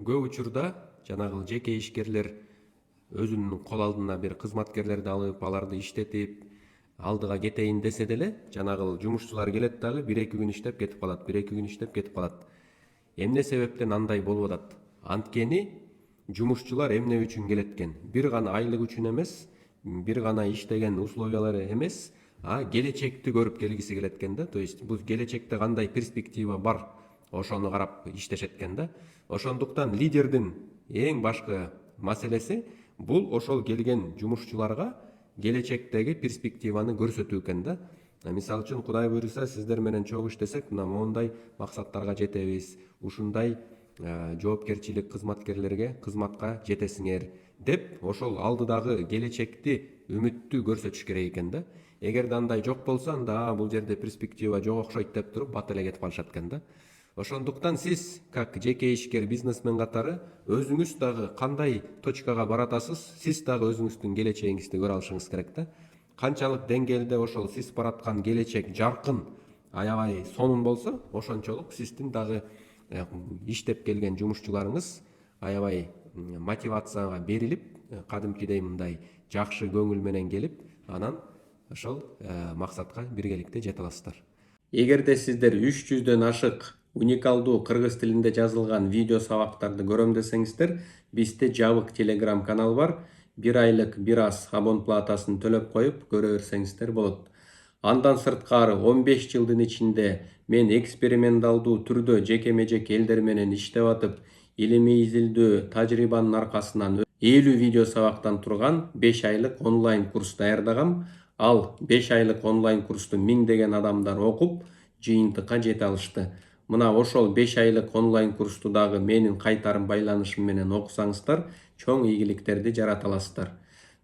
көп учурда жанагы жеке ишкерлер өзүнүн кол алдына бир кызматкерлерди алып, аларды иштетип, алдыга кетейин десе деле, жанагы жумушчулар келет дагы 1-2 күн иштеп кетип калат, 1-2 күн иштеп кетип калат. Эмне себептен андай болуп атат? Анткени жумушчулар эмне үчүн келет экен? Бир гана айлык үчүн эмес, бир гана иштеген условиялары эмес, а келечекти көрүп келгиси келет экен да. То есть бул келечекте кандай перспектива бар, ошону карап иштешет экен да. Ошондуктан лидердин эң башкы маселеси бул ошол келген жумушчуларга келечектеги перспективаны көрсөтүү экен да. Мисалы үчүн Кудай буйруса сиздер менен чогуу иштесек, мына моундай максаттарга жетебиз, ушундай жоопкерчилик кызматкерлерге кызматка жетесиңер деп ошол алдыдагы келечекти үмүттүү көрсөтүш керек экен да. Эгерде андай жок болсо, анда бул жерде перспектива жок окшойт деп туруп бат эле кетип калышат экен да. Ошондуктан сиз как жеке ишкер бизнесмен катары өзүңүз дагы кандай точкага баратасыз, сиз дагы өзүңүздүн келечегиңизди көрө алышыңыз керек да. Канчалык деңгээлде ошол сиз бараткан келечек жаркын, аябай сонун болсо, ошончолук сиздин дагы иштеп келген жумушчуларыңыз аябай мотивацияга берилип, кадимкидей мындай жакшы көңүл менен келип, анан ошол максатка биргеликте жете аласыздар. Эгерде сиздер 300дөн ашык уникалдуу кыргыз тилинде жазылган видео сабактарды көрөм десеңиздер, бизде жабык телеграм канал бар. 1 айлык бир аз абон платасын төлөп коюп көрө берсеңиздер болот. Андан сырткары 15 жылдын ичинде мен эксперименталдуу түрдө жекеме-жеке элдер менен иштеп атып, илимий изилдөө тажрыйбанын аркасынан 50 видео сабактан турган 5 айлык онлайн курс даярдагам. Ал 5 айлык онлайн курсту миңдеген адамдар окуп, жыйынтыкка жете алышты. Мына ошол 5 айлык онлайн курсту дагы менин кайтарым байланышым менен окусаңыздар, чоң ийгиликтерди жарата аласыздар.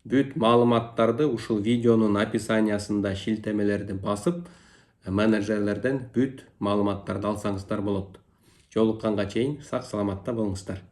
Бүт маалыматтарды ушул видеонун описаниясында шилтемелерди басып, менеджерлерден бүт маалыматтарды алсаңыздар болот. Жолукканга чейин сак саламатта болуңуздар.